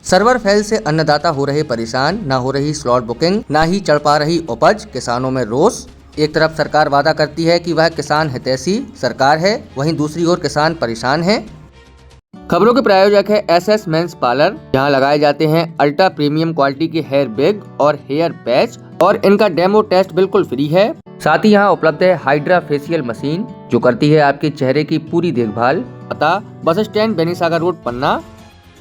Server fail से अन्नदाता हो रहे परेशान, ना हो रही स्लॉट बुकिंग, ना ही चढ़ पा रही उपज, किसानों में रोष। एक तरफ सरकार वादा करती है कि वह किसान हितैषी सरकार है, वहीं दूसरी ओर किसान परेशान है। खबरों के प्रायोजक है SS मेंस पार्लर, जहां लगाए जाते हैं अल्ट्रा प्रीमियम क्वालिटी के हेयर विग और हेयर पैच और इनका डेमो टेस्ट बिल्कुल फ्री है। साथ ही यहां उपलब्ध है हाइड्रा फेशियल मशीन, जो करती है आपके चेहरे की पूरी देखभाल। पता बस स्टैंड बेनीसागर रोड,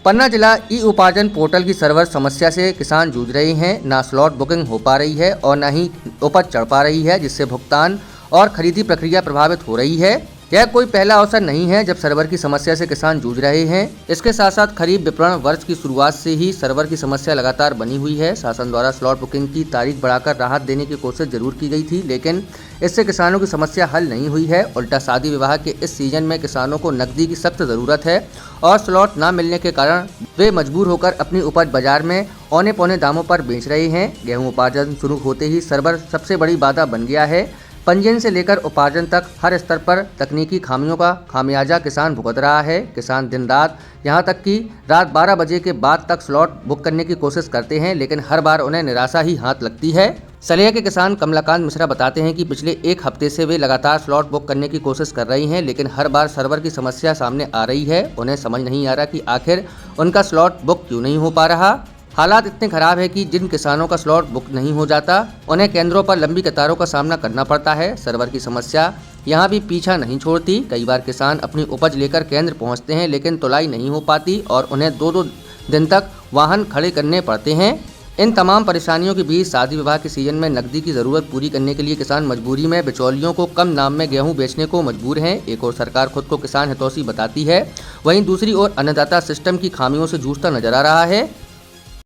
पन्ना जिला। ई उपार्जन पोर्टल की सर्वर समस्या से किसान जूझ रहे हैं। ना स्लॉट बुकिंग हो पा रही है और न ही उपज चढ़ पा रही है, जिससे भुगतान और खरीदी प्रक्रिया प्रभावित हो रही है। यह कोई पहला अवसर नहीं है जब सर्वर की समस्या से किसान जूझ रहे हैं। इसके साथ साथ खरीफ विपणन वर्ष की शुरुआत से ही सर्वर की समस्या लगातार बनी हुई है। शासन द्वारा स्लॉट बुकिंग की तारीख बढ़ाकर राहत देने की कोशिश जरूर की गई थी, लेकिन इससे किसानों की समस्या हल नहीं हुई है। उल्टा शादी विवाह के इस सीजन में किसानों को नकदी की सख्त जरूरत है और स्लॉट न मिलने के कारण वे मजबूर होकर अपनी उपज बाजार में औने पौने दामों पर बेच रहे हैं। गेहूं उपार्जन शुरू होते ही सर्वर सबसे बड़ी बाधा बन गया है। पंजीयन से लेकर उपार्जन तक हर स्तर पर तकनीकी खामियों का खामियाजा किसान भुगत रहा है। किसान दिन रात, यहाँ तक कि रात 12 बजे के बाद तक स्लॉट बुक करने की कोशिश करते हैं, लेकिन हर बार उन्हें निराशा ही हाथ लगती है। सलिया के किसान कमलाकांत मिश्रा बताते हैं कि पिछले एक हफ्ते से वे लगातार स्लॉट बुक करने की कोशिश कर रही हैं, लेकिन हर बार सर्वर की समस्या सामने आ रही है। उन्हें समझ नहीं आ रहा कि आखिर उनका स्लॉट बुक क्यों नहीं हो पा रहा। हालात इतने खराब है कि जिन किसानों का स्लॉट बुक नहीं हो जाता, उन्हें केंद्रों पर लंबी कतारों का सामना करना पड़ता है। सर्वर की समस्या यहाँ भी पीछा नहीं छोड़ती। कई बार किसान अपनी उपज लेकर केंद्र पहुँचते हैं, लेकिन तुलाई नहीं हो पाती और उन्हें 2-2 दिन तक वाहन खड़े करने पड़ते हैं। इन तमाम परेशानियों के बीच शादी विवाह के सीजन में नकदी की जरूरत पूरी करने के लिए किसान मजबूरी में बिचौलियों को कम दाम में गेहूं बेचने को मजबूर हैं। एक और सरकार खुद को किसान हितैषी बताती है, वहीं दूसरी ओर अन्नदाता सिस्टम की खामियों से जूझता नजर आ रहा है।